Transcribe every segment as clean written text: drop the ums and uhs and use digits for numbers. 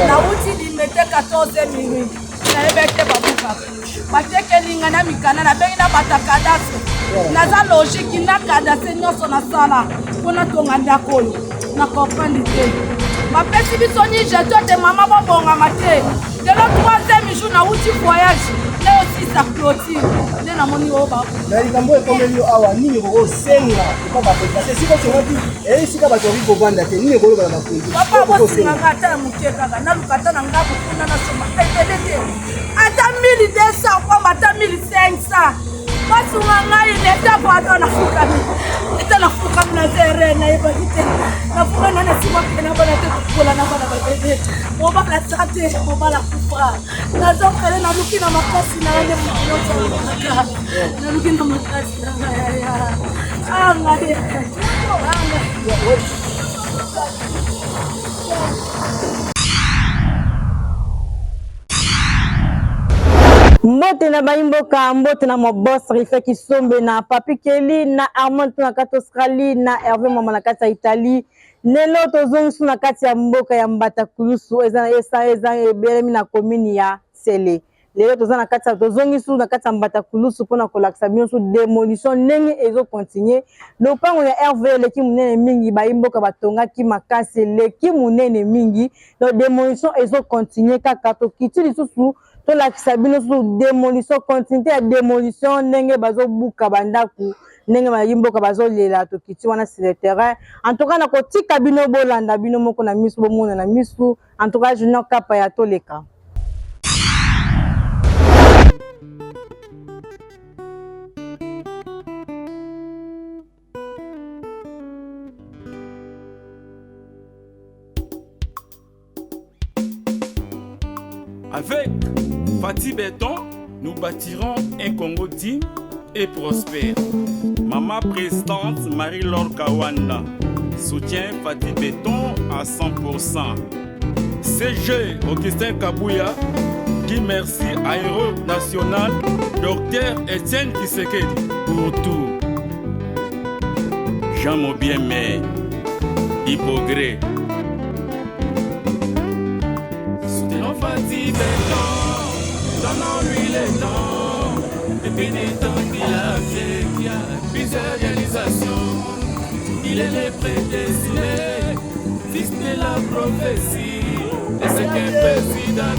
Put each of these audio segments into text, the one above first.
Na uti limete 14 minutes. Na ebete babuka. Bateke linga na mikana na bengi na batakadase. Naza logique na kadase nyoso na sala. Pona tonga ndako yo. Na comprendre te. Ma pesi biso ni jeto de mama bonga mate. De le 3e jour na uti voyage. Ne aussi sa clôture. Ne na moni oba. Na likambo e komeli yo awa nini ko senga ko ba parce si ko tsonati e sika ba tori ko banda te nini ko lo ba kundi. Papa bo singa ngata mukeka na lukata na ngabu kuna na soma. Etelete. Ata 1200 kwa mata 1500. Basunga ngai neta bado na fuka. Ita na fuka na zere na ibadite. Na fuka na siwa kena bana te kula na bana bebe. Mo ba la sate, mo ba la kufa. Na zo kale na luki na makasi na ne mo zo. Na luki na makasi na ya. Anga ye. Anga. Mbote na baimboka mbote na mo boss Rife Kisombe na Papi Kelly na Armand na kati Australie na Hervé Mama na kati Italie lelo tozongisu na kati ya mboka ya Mbata Kulusu eza ebelemi na commune ya Sele lelo tozana kati ya tozongisu na kati ya Mbata Kulusu pona kolakisa binoso démolition ndenge ezo continuer lopango ya Hervé leki munene mingi baimboka batongaki makasi leki munene mingi donc démolition ezo continuer kaka to kiti lisusu to la kisabino su démolition continuité ya démolition ndenge bazo buka bandaku ndenge bayimboka bazo lela to kiti wana sur le terrain en tout cas na kotika bino bolanda bino moko na misu bomona na misu en tout cas Junior Kapa ya toleka Avec Fati Béton, nous bâtirons un Congo digne et prospère. Maman présidente Marie-Laure Kawanda soutient Fati Béton à 100%. CG Augustin Kabouya qui merci à Héros National Dr Etienne Kisekedi pour tout. Jean Mobiemé, Hippogré. Fati Béton, donnons-lui le temps, et puis des temps qu'il a fait, qu'il y a plusieurs réalisations. Il est le prédestiné, fils de la prophétie, et c'est qu'un président,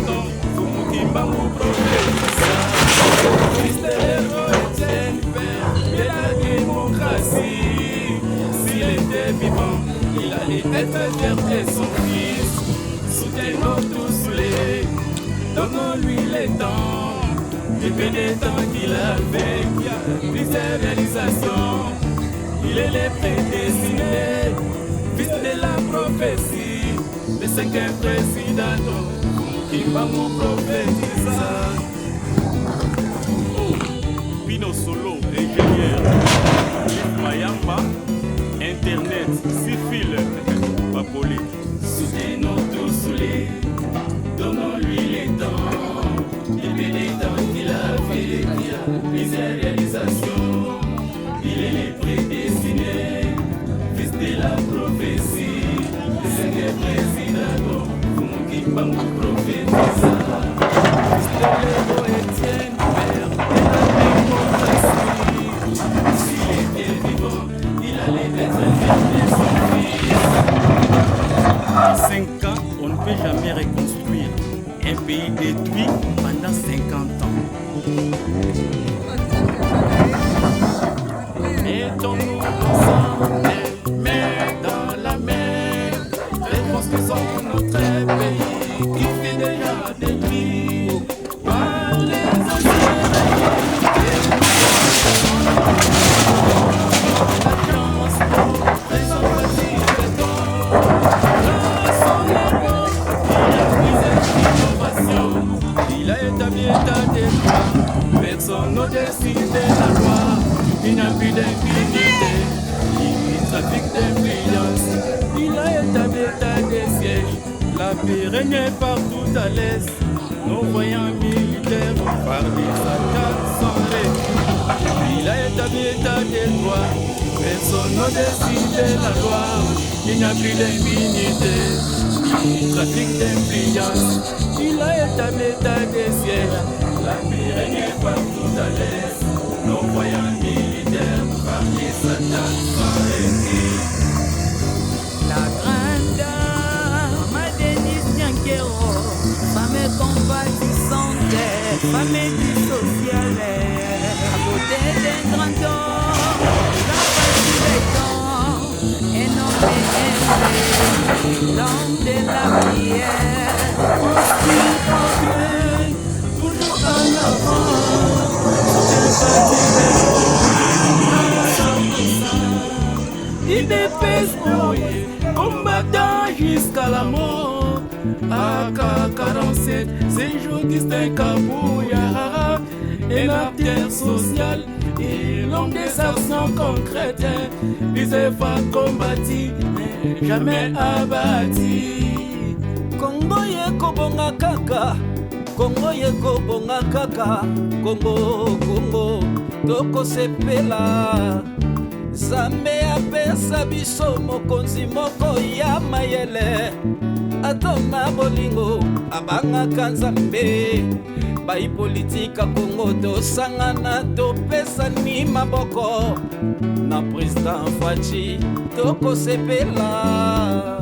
Fumukimba mou prophétisa, fils de l'héros Etienne, père de la démocratie. S'il était vivant, il allait être fier de son fils. Soutenons tous les, donnons-lui les temps, depuis les temps qu'il a fait, qu'il a pris ses réalisations. Il est le prédestiné, fils de la prophétie, le 5e président, qui va nous prophétiser. Oh, Pino Solo, ingénieur, Mayamba, Internet, Sifil, Papoli. Soutenons tous les, donnons-lui les temps, depuis les temps qu'il a fait, qu'il a pris ses réalisations. Il est le prédestiné, fils de la prophétie, le 5e président, Fumukimba mou prophétisa. Fils de l'héros Etienne, père de la démocratie. S'il était vivant, il allait être fier de son fils. En 5 ans, on ne peut jamais reconstruire un pays détruit pendant 50 ans. Mettons-nous ensemble, main dans la main, reconstruisons notre pays qui fait déjà détruit par les anciens. Il a établi état des droits, personne au-dessus de la loi. Il n'a plus d'impunité, il trafique d'influence. Il a établi état des sièges, la paix règne partout à l'est. Nos voyants militaires par des attaques sans règle. Il a établi état des droits, personne au-dessus de la loi. il n'y a plus d'impunité, ni trafic d'influence. Il a établi des sièges, la paix règne partout à l'est. Nos voyants militaires parmi Satan sont réunis. La grande dame, ma Denise Bianchero, femme compatissante, femme sociale, à côté d'un grand homme, la facile et non l'homme de la prière. Toujours en avant, il dépêche mourir, combattant jusqu'à la mort. AK-47, c'est jour distinct Kabouya, et l'acteur social, et l'homme des actions concrètes, les efforts combattus, mais jamais abattus. Congo yeko bonga kaka, Congo yeko bonga kaka, Congo, Congo, toko sepela. Zambe apesa biso mokonzi moko ya mayele, atona bolingo abangaka Nzambe. Bai politika Congo tosangana topesani maboko, na président Fachi toko sepela.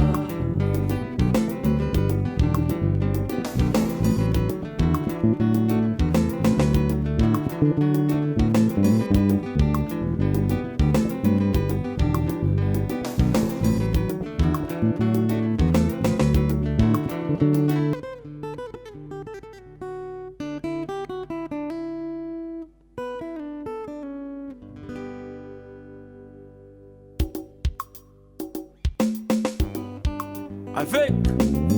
Avec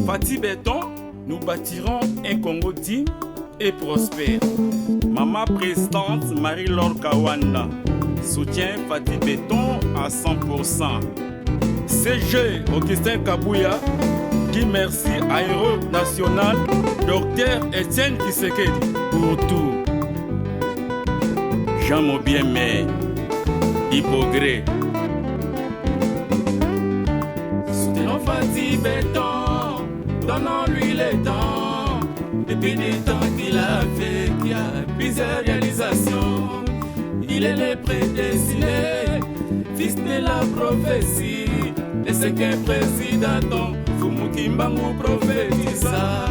Fatih Béton, nous bâtirons un Congo digne et prospère. Maman présidente Marie-Laure Kawanda soutient Fatih Béton à 100%. CG Augustin Kabouya dit merci à Héros National Dr Etienne Tshisekedi pour tout. Jean Mobiemé, Hypogré. Soutenons Fatih Béton, donnons-lui le temps. Depuis des temps qu'il a fait, qu'il y a plusieurs réalisations. Il est le prédestiné, fils de la prophétie. Le cinquième président, Fumukimbangu prophétisa.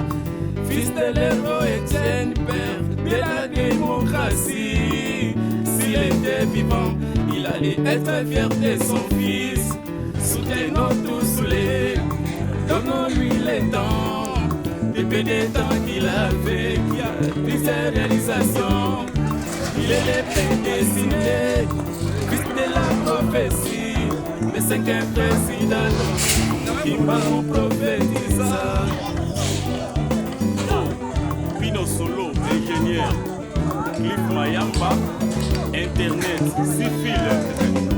Fils de l'héros Etienne, père de la démocratie. S'il était vivant, il allait être fier de son fils. Soutenons tous les, donnons-lui le temps. Depuis des temps qu'il a fait, qu'il a plusieurs réalisations. Il est le prédestiné, fils de la prophétie. Le cinquième président, Kimbangu prophétisa. Pino Solo, ingénieur. Cliff Mayamba, Internet, civil,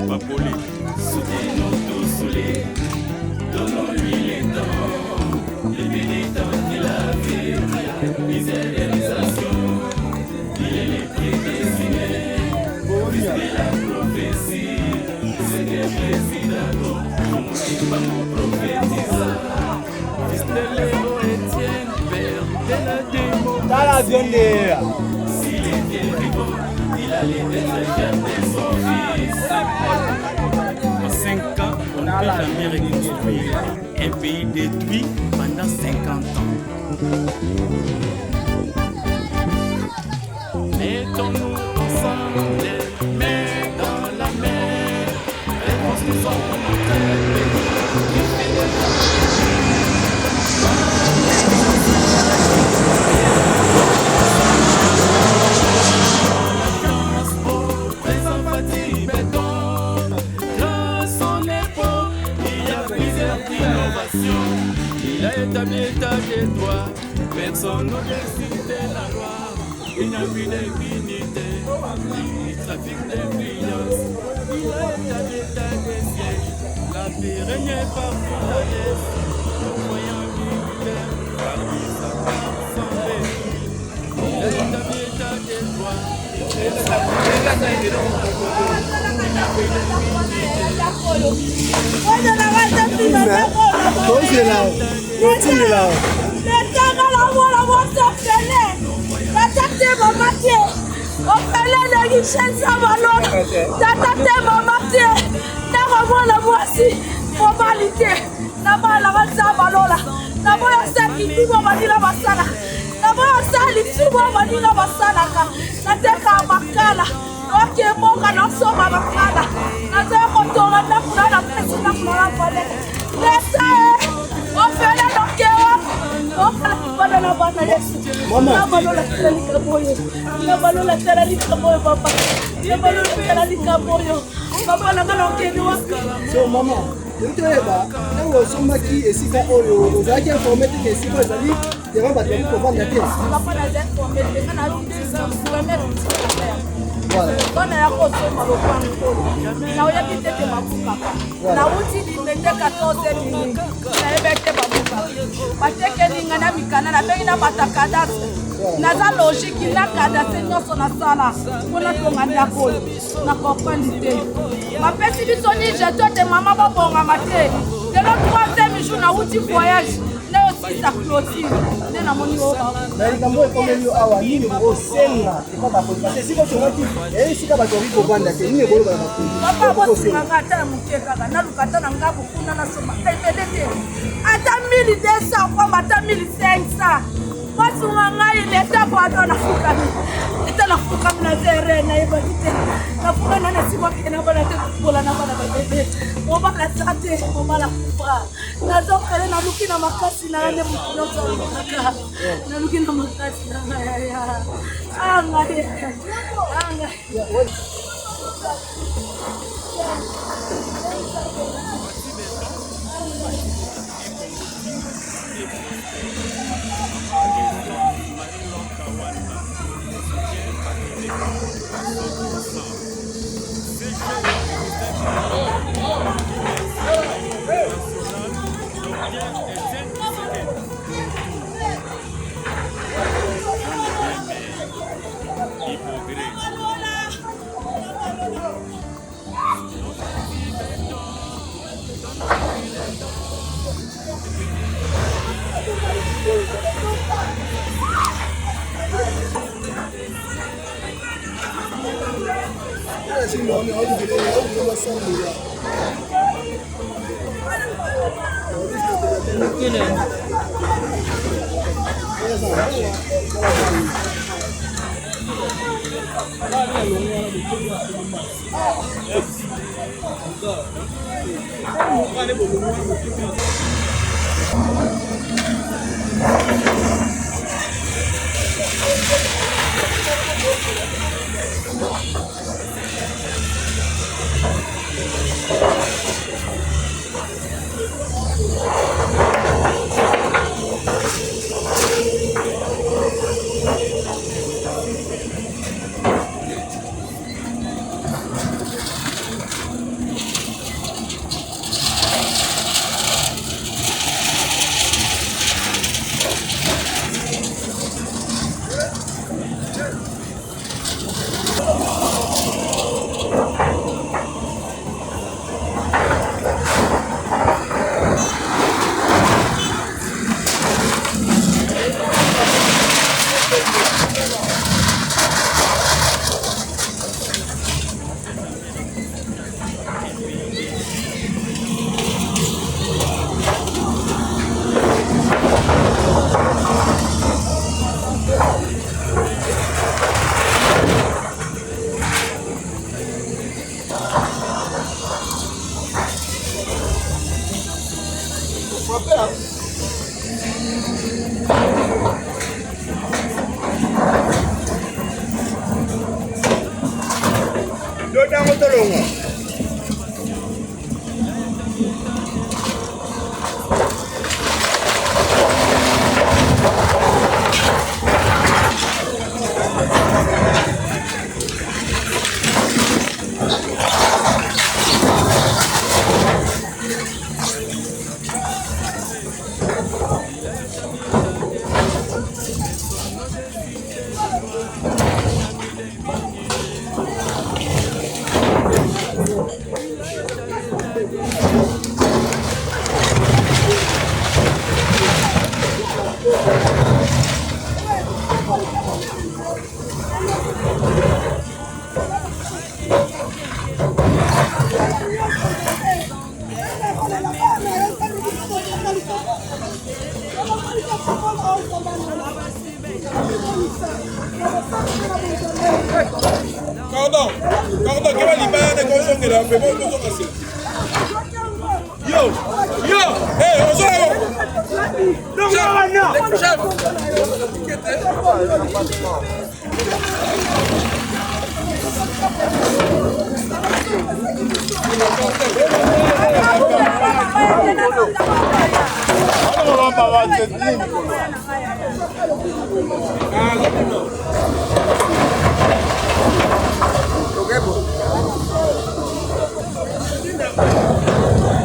Papoli. Soutenons tous les, donnons-lui les temps. Les militants qu'il a fait, les réalisations. Il est le prédestiné, fils de la prophétie. C'est le président, Kimbangu prophétisa. Fils de l'héros Etienne, père de la démocratie. S'il était vivant, il allait être fier de son fils. En 5 ans, on ne peut jamais reconstruire un pays détruit pendant 50 ans. Mettons-nous ensemble, les mains dans la mer, reconstruisons notre pays. Il a établi l'état des droits, personne au-dessus de la loi. Il n'y a plus d'impunité, ni trafic d'influence. Il a établi l'état des sièges, la paix règne partout à l'est. Nos voyants militaires, parmi Satan sans réunis. Il a établi l'état des droits, personne au-dessus de la loi. So maman, toyeba ntango osomaki esika oyo ozalaki informe teke esika ezali terrain bato bali kovanda te. Bana ya kosomba lopango oyo naoyebi tete mabukaka nauti limete 14 minutes nayebi te babukaka batekelinga na mikanda nabengi na batakadase naza logiki na kadase nyonso nasala mpona tonga ndako oyo nakoprendre te bapesi biso nigeto te mama babongama te lelo 3e jour nauti voyage naosisa clotire nde namoni oyo na likambo ekomeli yo awa nini osenga epa bakonzi parce esika osongaki esika bato bali kovanda te nini ekoloba na bakonzi papa bosinganga ata ya moke kaka naluka ata na nga bokuna nasoma ebele te ata 1200 kwamba ata 1500 basunga ngai leta bado nafukami ete nafukami na zere nayebaki te nafuka na nasimokena bana te kobola na bana babebe mobala sa te mobala kufa nazokele naluki na makasi na nde motu nyonso alukaka naluki na makasi na ngai anga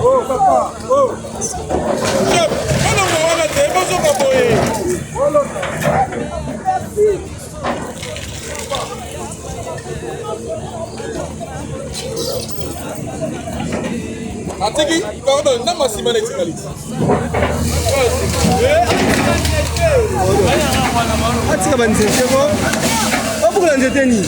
Oh, papa, oh. Chef, on a des besoins pour Atiki, pardon, n'a pas si mal expliqué. Atika banzete ko. Bakula nzete ni.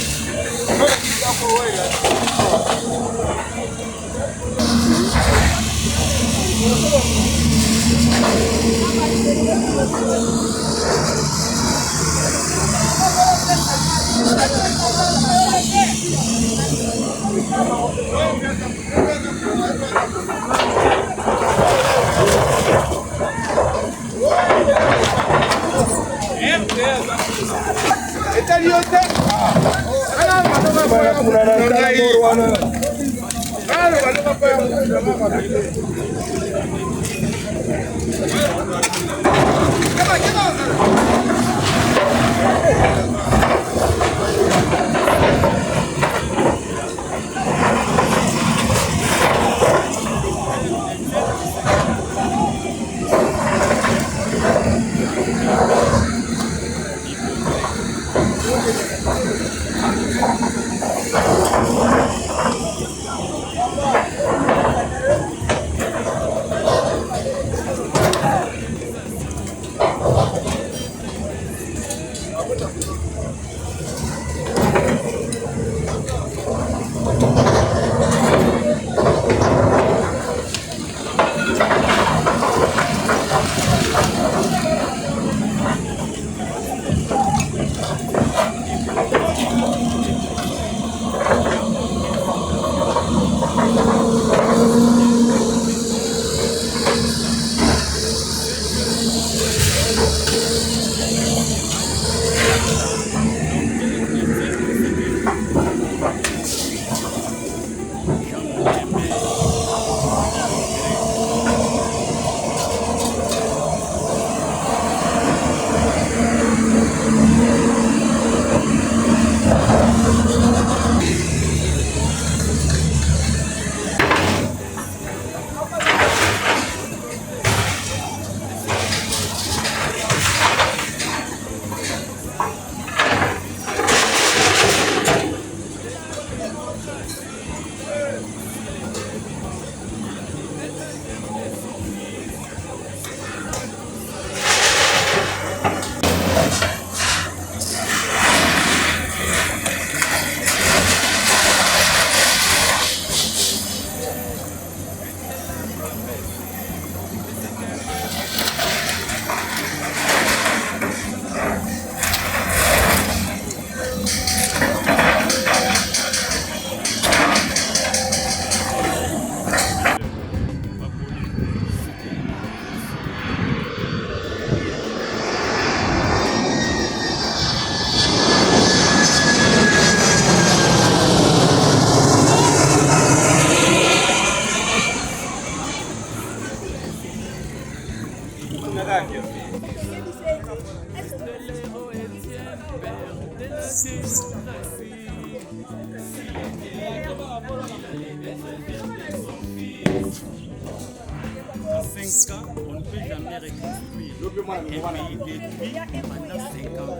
On ne peut jamais reconstruire un pays détruit pendant 50 ans.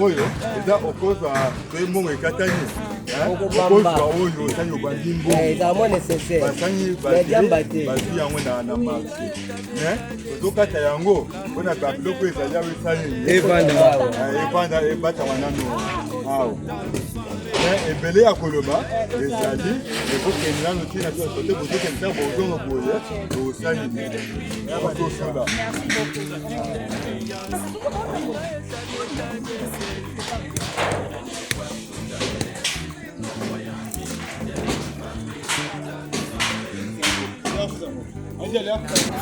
oyo eza okozwa pe mbongo ekatani okozwa oyo osani obandi mbongo bazwi yango na marché tozokata yango mpona babiloko ezali awo esali ebatama nano awa ebele ya koloba ezali ekokende nano ntina sote bozokendisa bozongo boye osali okosala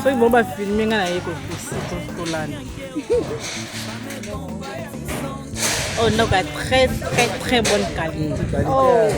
soki bongo bafilme nga na ye kolanda oh donc à très bonne qualité oh.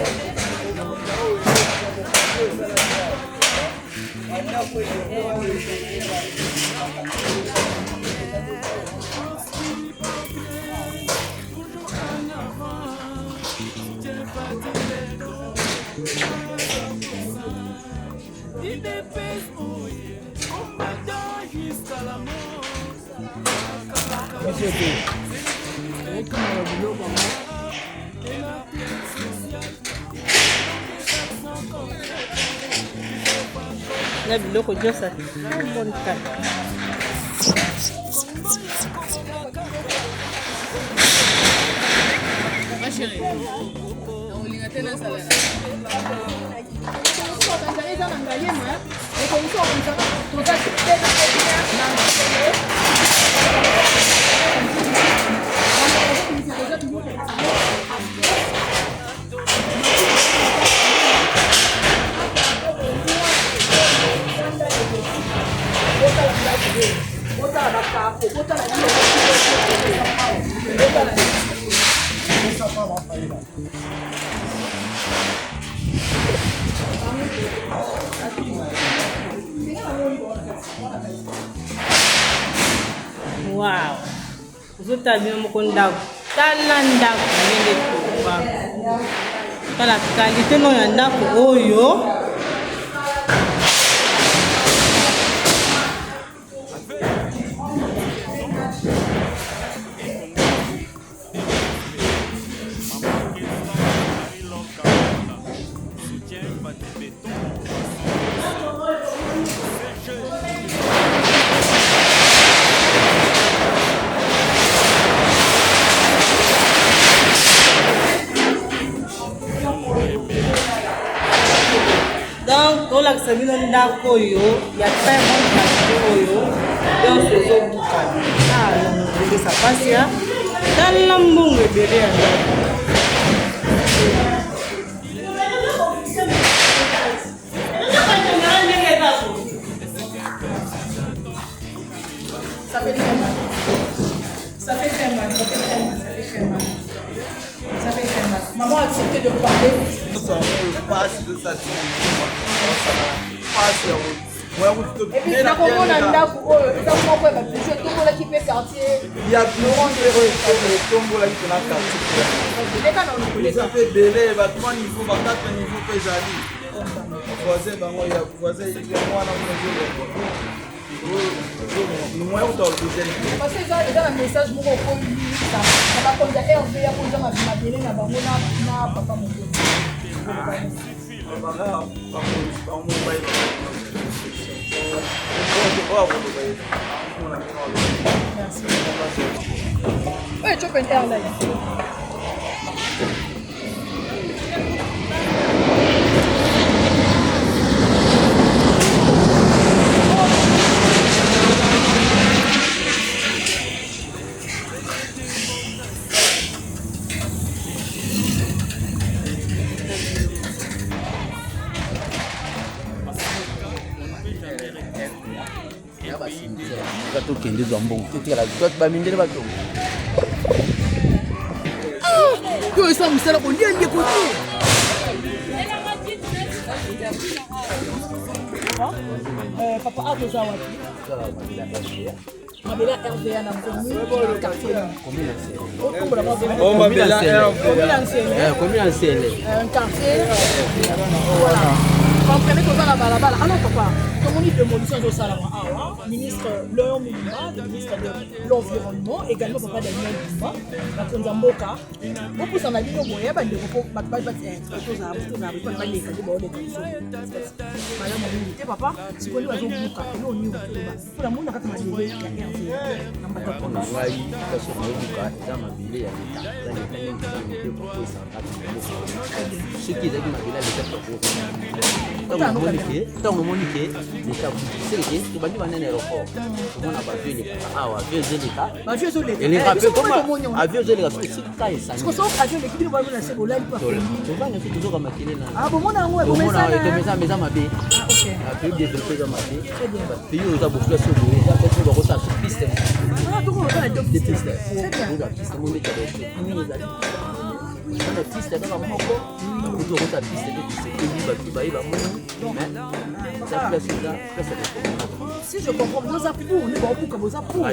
La biloko nyonso ya bonne qualité. Ma chérie, olinga tena sala. Wow, ozotala bino moko ndako tala ndako ndenge toba tala kalite no ya ndako oyo donc olakisa bino ndako oyo ya très bonne qualité oyo nyonso ezobukana ezopesa mpasi ya tala mbongo ebele ya ndako Ça fait très mal, ça fait très mal, ça fait très mal. Ça fait très mal. Maman a accepté de parler. Et puis, na komona ndako oyo eza moko ya babijo etombolaki mpe quartier ya Laurent Heureux etombolaki mpena quartier eza mpe ebele bato ba niveau bakata niveau mpe ezali voisin bango ya voisin ya mwana parce que eza na message moko okoyisa na bakonzi ya rv ya konza mabele na bango na papa mokolo oyo Chopin Airline tokende zwa mbongo tetekala bamindele bato oyo esa mosala kolia ndeko te papa a toza wapi mabela RVA na commune quartier commune ancienne un quartier voilà comprenez toza na balabala ah non papa Comme on dit démolition de Salama Awa, ministre Léon Moulima, le ministre de l'Environnement, également papa Daniel Bimba, la Konzamboka. Beaucoup s'en a dit, il y a des gens qui papa, si vous voulez, si je comprends, nous avons pour, nous avons comme ça pour.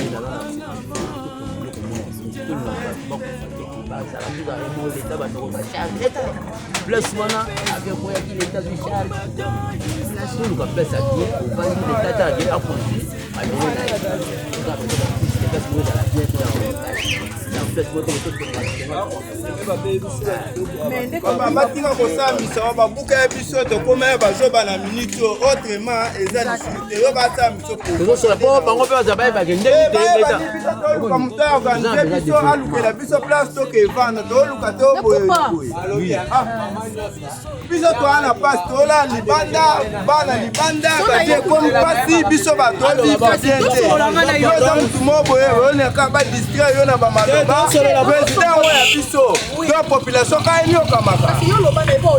Plus maintenant, avec moi qui l'état du charge, tout le place à pied, on va dire l'état à dire à conduire, à batinga kosambisa babuka ya biso tokoma bazoba na minute autrement eza discuté yo bata miso po bango pe baza bakende oluka moto aorganize biso alukela biso place tokevanda tooluka toboye biso toa na pasi tola libanda bana libanda kati ekomi mpasi biso batobi pasien te oza motu moboye oyoneka badistrait yo na bamaloba président oyo ya biso to population kaeni okamaka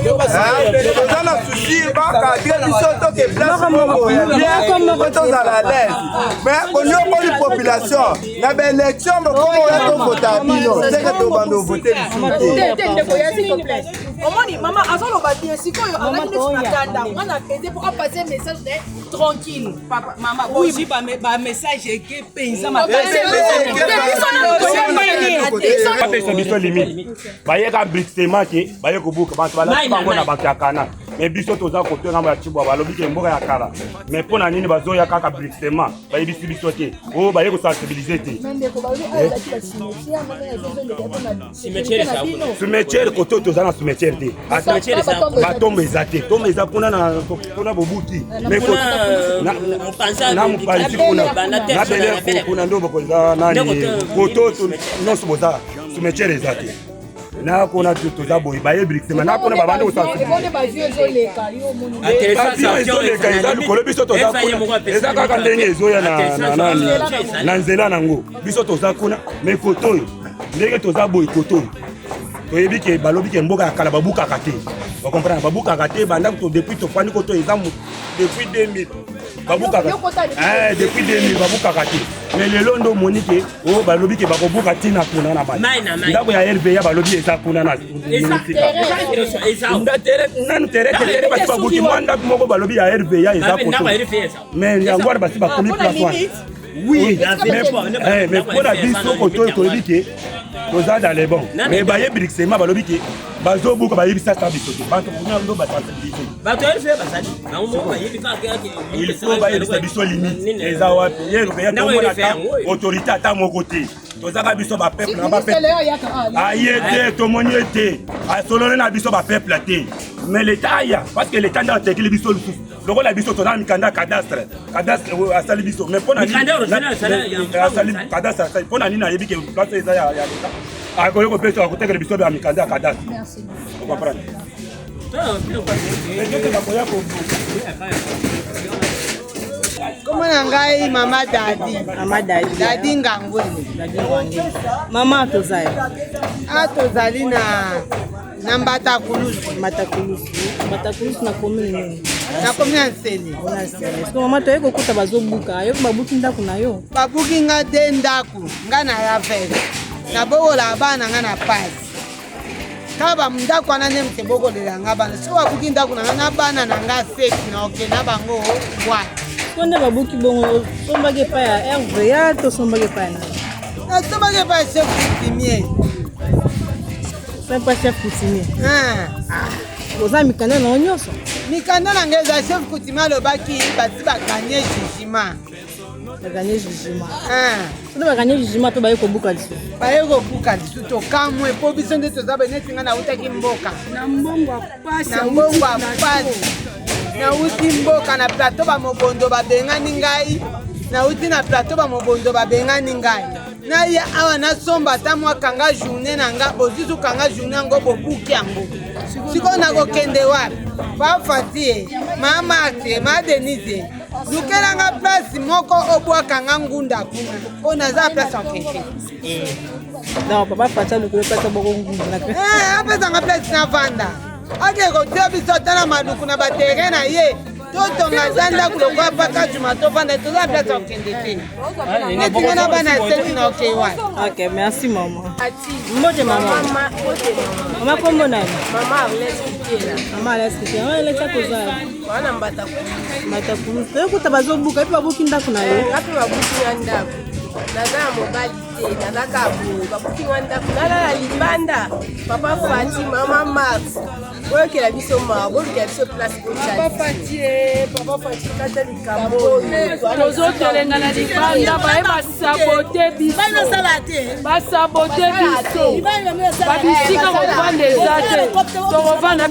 toza na susi bakadre biso toke place moko ya bien po tozala lese mais konyokoli population na baélection bokomo oya tovota bino seke tobanda ovote lisusu te omoni mama azoloba bien sikoyo alaki neti na kanda mwana ede po apase message de tranquille papa mama oui ba message eke penza biso limite bayeka brixement ke baye kobuka bantu balasibango na bato ya kana mais biso toza kote ngambo ya Chibwa balobi ke mboka ya kala mais mpona nini bazoya kaka brixement bayebisi biso te oyo baye kosensibilize te cimetière kote toza na cimetière te batombo eza te tombo eza mpona bobuti na mopanzi na belere kuna ndo bokoza nani koto nyonso boza cimetière eza te nakona toza boye baye brixement nakona babande ezoleka eza likolo biso toza kuna eza kaka ndenge ezoya na nzela nango biso toza kuna mais koto oyo ndenge toza boye koto oyo toyebi ke balobi ke mboka ya kala babukaka te bakomprendre babukaka te bandako depuis tofandi koto eza depuis 2000 babukaka depuis 2000 babukaka te mais lelo ndo omoni ke oyo balobi ke bakobuka ntina kuna na bato ndako ya RVA balobi eza kuna na nanu tere basi babuki mwa ndako moko balobi ya RVA eza koto mais yango wana basi bakomi place wana oui mais mpona biso koto oyo toyebi ke toza dans les bons mais baye brixement balobi ke bazobuka bayebisa sa biso te bato kuna ndo basensibilize il faut bayebisa biso limite eza wapi yeropeya tomona ata autorité ata moko te tozaka biso bapeuple na bapeuple aye te tomoni ete asololi na biso bapeuple te mais l'état aya parce que l'état nde atekeli biso lisusu lokola biso toza na mikanda ya cadastre asali biso mais mpona cadastre asali mpona nini ayebi ke place eza ya leta akoki kopesa akotekela biso ya mikanda ya cadastre okomprendre Comment ngai mama dadi ngangweni mama tozali na Mbatakulusu na commune nini na commune ya Nsele so mama toye kokuta bazobuka yo babuki ndako na yo babuki nga de ndako nga na ravele na bokola bana nga na pasi kaba ndako wana nde mte bokolela nga bana so babuki ndako na nga na bana na nga seki na oke na bango bwana konde babuki bongo sombage pa ya RVA to sombage pa na sombage pa ya chef coutumier c'est pas chef coutumier oza mikanda na nyonso mikanda na ngai eza chef coutumier alobaki basi baganye jugement. Baganye jugement. Soki baganye jugement to baye kobuka lisusu. Baye kobuka lisusu tokamwe po biso nde toza beneti nga nautaki mboka. Na mbongo ya pasi. Na mbongo ya pasi. Nauti mboka na plateau bamobondo babengani ngai. Nauti na plateau bamobondo babengani ngai. Na ye awa nasomba ata mwa kanga journée na nga bozuzu kanga journée yango bobuki yango. Siko nakokende wapi? Bafati mama ate ma Denise. Lukelanga place moko obwakanga ngunda kuna. Ona za place okeke. Non, papa Fatia lukele place boko ngunda. Apesa nga place na vanda. Ake kotia biso tala maluku na batere na ye. Totonga zanda kulokwa paka jumato vanda toza place okende te. Netinga na bana seti na okewa. Ok, merci maman. Mbote maman. Mama kombo nani? Mama Arlette Kitiela. Mama Arlette Kitiela. Mama Arlette kozala. Wana mbata kulu. Toyo kuta bazobuka epi babuki ndako na yo. Ngapi babuki nga ndako. Naza na mobali te, nazaka boye. Babuki nga ndako. Nalala libanda. Papa Fati, Mama Max. Boyokela biso mawa, bolukela biso place kotali. Papa Fati kata likambo. Tozotelenga na libanda, baye basabote biso. Basabote biso. Babisika kovanda eza te. Tokovanda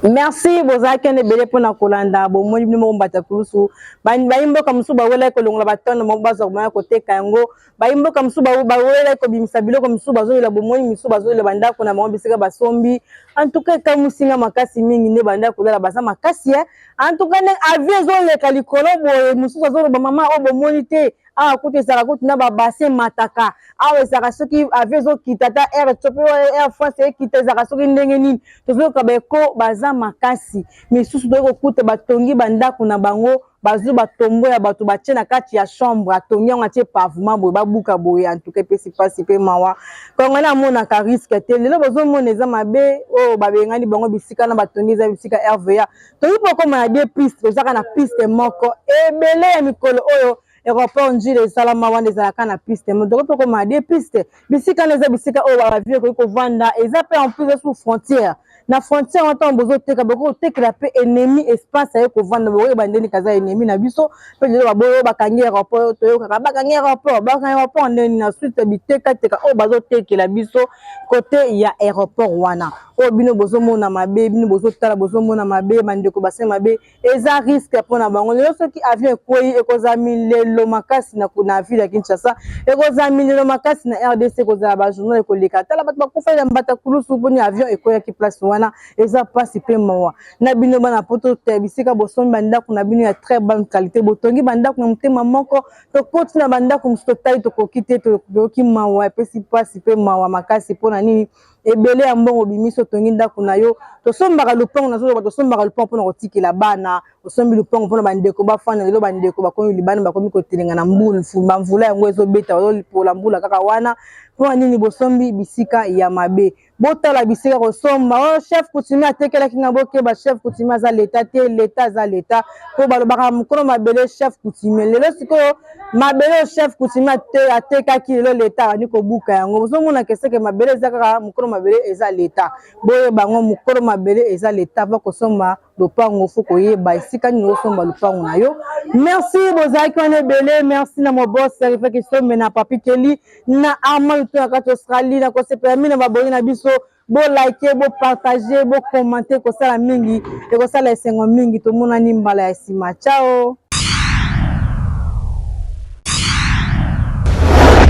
merci bozalaki ene ebele mpona kolanda bomoni bino moko mbata kulusu bayimboka mosusu bawelaki kolongola batone moko bazwa komaya koteka yango bayimboka mosusu bawelaki kobimisa biloko mosusu bazoyela bomoni mosusu bazoyela bandako na bango bisika basombi antuka ekamusinga makasi mingi nde bandako kolala baza makasi antuka nde avion ezoleka likolo boye mosusu azoloba mama oyo bomoni te awa kutu ezalaka kutu na babase mataka awa ezalaka soki avion ezokita ata air etiope air france ekita ezalaka soki ndenge nini tozoyoka baeko baza makasi misusu toyei kokuta batongi bandako na bango bazwi batombo ya bato batie na kati ya chambre atongi yango atie pavement boye babuka boye antuka epesi mpasi mpe mawa kongo na amonaka riske te lelo bozomona eza mabe oyo babengani bango bisika na batongi eza bisika rva tongi mpo koma ya die piste tozaka na piste moko ebele ya mikolo oyo aéroport njila esalama wana ezalaka na piste moto mpe koma ya die piste bisika na eza bisika oyo bavie ekoki kovanda eza mpe en plus sous frontière na frontière wana bozoteka bokotekela mpe ennemi espace aye kovanda bokoyeba ndeni kaza ennemi na biso mpe lelo baboyo bakangi aéroport toyokaka bakangi aéroport ndeni na suite bitekateka oyo bazotekela biso kote ya aéroport wana oyo bino bozomona mabe bino bozotala bozomona mabe bandeko base mabe eza risque mpona bango lelo soki avion ekwei ekozami lelo makasi na ville ya Kinshasa ekozami lelo makasi na RDC ekozala bajournal ekoleka tala bato bakufela mbata kulusu mponi avion ekweyaki place wana eza pasi mpe mawa na bino bana poto te bisika bosombi bandako na bino ya très bonne qualité botongi bandako na motema moko tokoti na bandako mosusu totali tokoki te toyoki mawa epesi pasi mpe mawa makasi mpona nini ebele ya mbongo bimiso tongi ndako na yo tosombaka lupango na solo tosombaka lupango mpona kotikela bana osombi lupango mpona bandeko bafana lelo bandeko bakomi libana bakomi kotelenga na mbula yango ezobeta bazolipola mbula kaka wana mpona nini bosombi bisika ya mabe botala bisika kosomba o chef coutumier atekelaki nga bokeba chef coutumier aza leta te leta aza leta mpo balobaka mokolo mabele chef coutumier lelo sikoyo mabele oyo chef coutumier atekaki lelo leta abandi kobuka yango bozomona keseke mabele eza kaka mokolo mabele eza leta boyeba yango mokolo mabele eza leta va kosomba lopango fo koyeba esika nini osomba lopango na yo merci bozalaki wana ebele merci na mobos rifaki sombe na papi keli na armand to na kati australie na kosepela mine baboyi na biso bo like bo partager bo commenter kosala mingi ekosala esengo mingi tomonani mbala ya nsima ciao